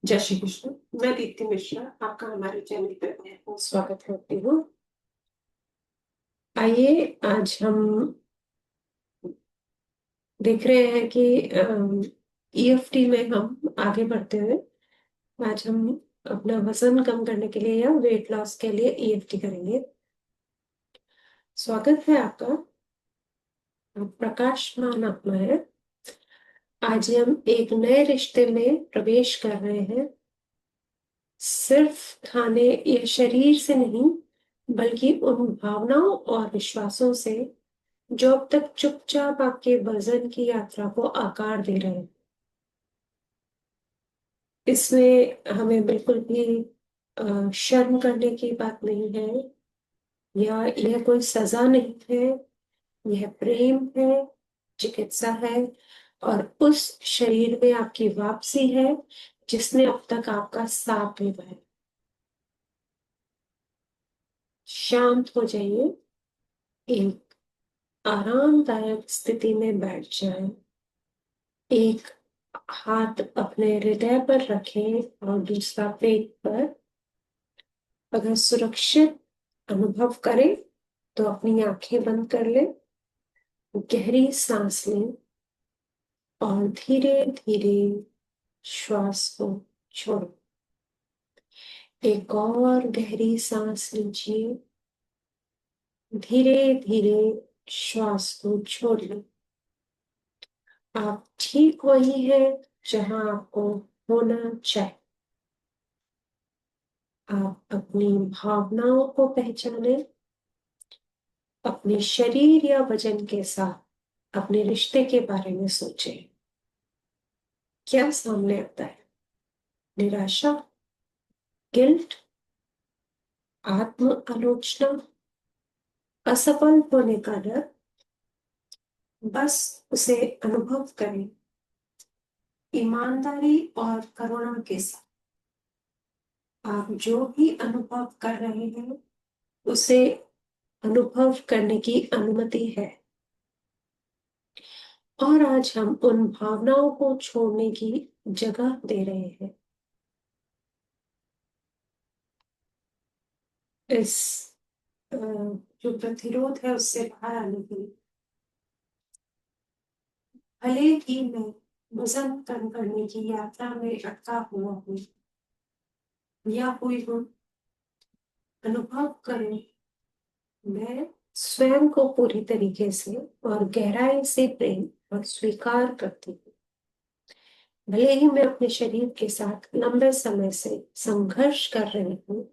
जय श्री कृष्ण। मैं दीप्ति मिश्रा आपका हमारे चैनल पर बहुत स्वागत करती हूँ। आइए आज हम देख रहे हैं कि ईएफटी में हम आगे बढ़ते हुए आज हम अपना वजन कम करने के लिए या वेट लॉस के लिए ईएफटी करेंगे। स्वागत है आपका। प्रकाश मान अपना है। आज हम एक नए रिश्ते में प्रवेश कर रहे हैं, सिर्फ खाने या शरीर से नहीं बल्कि उन भावनाओं और विश्वासों से जो अब तक चुपचाप आपके वजन की यात्रा को आकार दे रहे हैं। इसमें हमें बिल्कुल भी शर्म करने की बात नहीं है, या यह कोई सजा नहीं है। यह प्रेम है, चिकित्सा है, और उस शरीर में आपकी वापसी है जिसने अब तक आपका साथ दिया है। शांत हो जाइए, एक आरामदायक स्थिति में बैठ जाएं। एक हाथ अपने हृदय पर रखें और दूसरा पेट पर। अगर सुरक्षित अनुभव करें तो अपनी आंखें बंद कर लें, गहरी सांस लें और धीरे धीरे श्वास को छोड़ो। एक और गहरी सांस लीजिए, धीरे धीरे श्वास को छोड़ लें। आप ठीक वही है जहां आपको होना चाहिए। आप अपनी भावनाओं को पहचानें, अपने शरीर या वजन के साथ अपने रिश्ते के बारे में सोचें। क्या सामने आता है? निराशा, गिल्ट, आत्म आलोचना, असफल होने का डर? बस उसे अनुभव करें, ईमानदारी और करुणा के साथ। आप जो भी अनुभव कर रहे हैं उसे अनुभव करने की अनुमति है। और आज हम उन भावनाओं को छोड़ने की जगह दे रहे हैं। इस जो प्रतिरोध है उससे बाहर आने के लिए। भले ही मैं वजन कम करने की यात्रा में अटका हुआ हूँ या हुई हूँ, अनुभव करें, मैं स्वयं को पूरी तरीके से और गहराई से प्रेम और स्वीकार करती हूँ। भले ही मैं अपने शरीर के साथ लंबे समय से संघर्ष कर रही हूँ,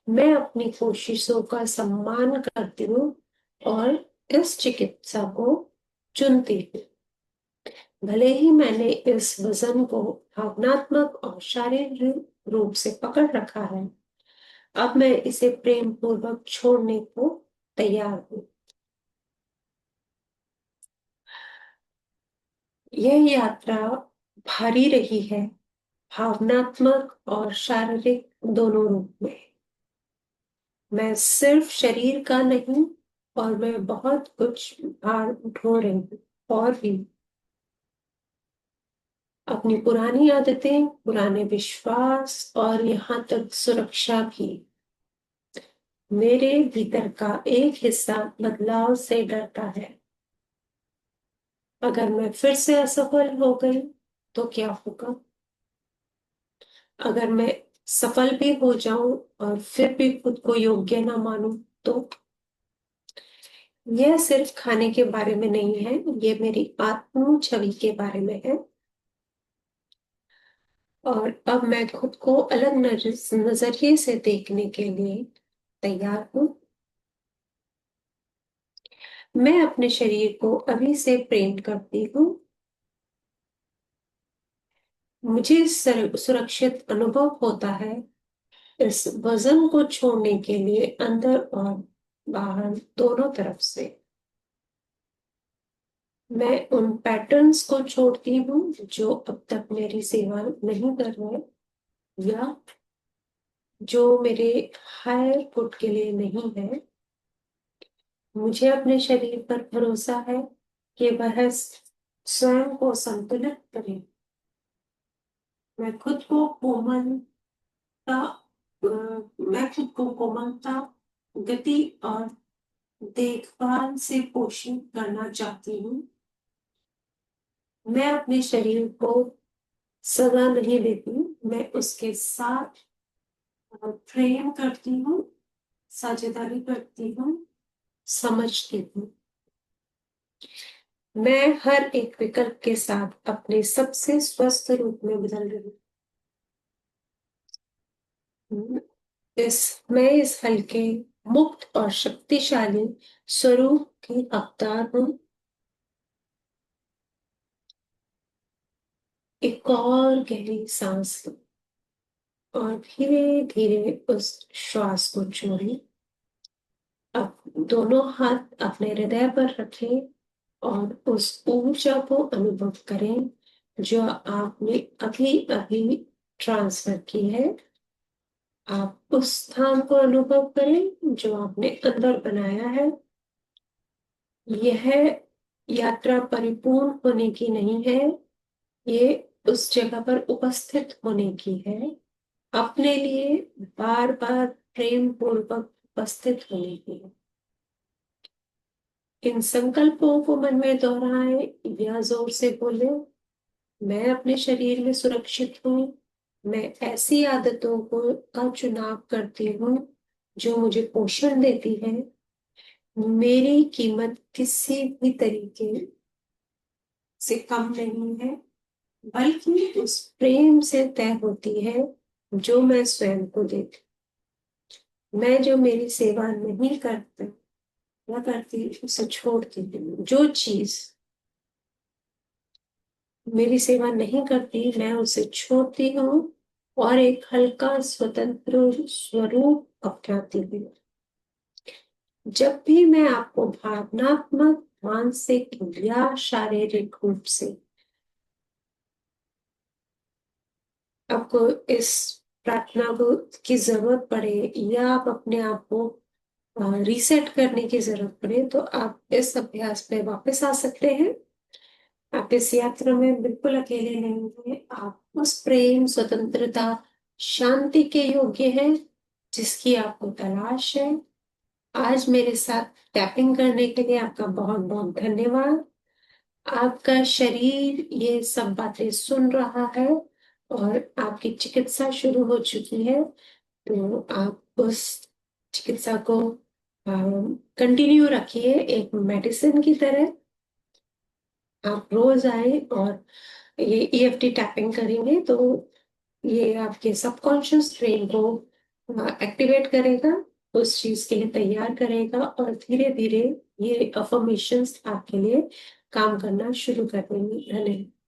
मैं अपनी कोशिशों का सम्मान करती हूँ और इस चिकित्सा को चुनती हूँ। भले ही मैंने इस वजन को भावनात्मक और शारीरिक रूप से पकड़ रखा है, अब मैं इसे प्रेम पूर्वक छोड़ने को तैयार हूँ। यह यात्रा भारी रही है, भावनात्मक और शारीरिक दोनों रूप में। मैं सिर्फ शरीर का नहीं, और मैं बहुत कुछ भार उठो रही हूँ। और भी अपनी पुरानी आदतें, पुराने विश्वास और यहाँ तक सुरक्षा भी। मेरे भीतर का एक हिस्सा बदलाव से डरता है। अगर मैं फिर से असफल हो गई तो क्या होगा? अगर मैं सफल भी हो जाऊं और फिर भी खुद को योग्य ना मानूं तो? यह सिर्फ खाने के बारे में नहीं है, ये मेरी आत्म छवि के बारे में है। और अब मैं खुद को अलग नजरिए से देखने के लिए तैयार हूं। मैं अपने शरीर को अभी से प्रेम करती हूँ। मुझे सुरक्षित अनुभव होता है इस वजन को छोड़ने के लिए, अंदर और बाहर दोनों तरफ से। मैं उन पैटर्न्स को छोड़ती हूँ जो अब तक मेरी सेवा नहीं कर रहे, या जो मेरे हायर गुड के लिए नहीं है। मुझे अपने शरीर पर भरोसा है कि वह स्वयं को संतुलित करे। मैं खुद को कोमलता मैं खुद को कोमलता, गति और देखभाल से पोषित करना चाहती हूँ। मैं अपने शरीर को सजा नहीं देती, मैं उसके साथ प्रेम करती हूँ, साझेदारी करती हूँ, समझती हूँ। मैं हर एक विकल्प के साथ अपने सबसे स्वस्थ रूप में बदल रही हूँ। मैं इस हल्के, मुक्त और शक्तिशाली स्वरूप की अवतार हूँ। एक और गहरी सांस लो और धीरे धीरे उस श्वास को छोड़ें। अब दोनों हाथ अपने हृदय पर रखें और उस ऊर्जा को अनुभव करें जो आपने अभी अभी ट्रांसफर की है। आप उस स्थान को अनुभव करें जो आपने अंदर बनाया है। यह यात्रा परिपूर्ण होने की नहीं है, ये उस जगह पर उपस्थित होने की है, अपने लिए बार बार प्रेम पूर्वक उपस्थित होने की है। इन संकल्पों को मन में दोहराएं या जोर से बोले, मैं अपने शरीर में सुरक्षित हूँ। मैं ऐसी आदतों को का चुनाव करती हूँ जो मुझे पोषण देती है। मेरी कीमत किसी भी तरीके से कम नहीं है, बल्कि उस प्रेम से तय होती है जो मैं स्वयं को देती। मैं जो मेरी सेवा नहीं करता या करती उसे छोड़ती हूँ। जो चीज मेरी सेवा नहीं करती मैं उसे छोड़ती हूँ और एक हल्का स्वतंत्र स्वरूप अपनाती हूँ। जब भी मैं आपको भावनात्मक, मानसिक या शारीरिक रूप से आपको इस प्रार्थना को की जरूरत पड़े या आप अपने आप को रीसेट करने की जरूरत पड़े तो आप इस अभ्यास पे वापस आ सकते हैं। आप इस यात्रा में बिल्कुल अकेले नहीं हैं। आप उस प्रेम, स्वतंत्रता, शांति के योग्य हैं जिसकी आपको तलाश है। आज मेरे साथ टैपिंग करने के लिए आपका बहुत बहुत धन्यवाद। आपका शरीर ये सब बातें सुन रहा है और आपकी चिकित्सा शुरू हो चुकी है। तो आप उस चिकित्सा को कंटिन्यू रखिए एक मेडिसिन की तरह। आप रोज आए और ये ईएफटी टैपिंग करेंगे तो ये आपके सबकॉन्शियस ब्रेन को एक्टिवेट करेगा, उस चीज के लिए तैयार करेगा और धीरे धीरे ये अफर्मेशंस आपके लिए काम करना शुरू कर देंगे। धन्यवाद।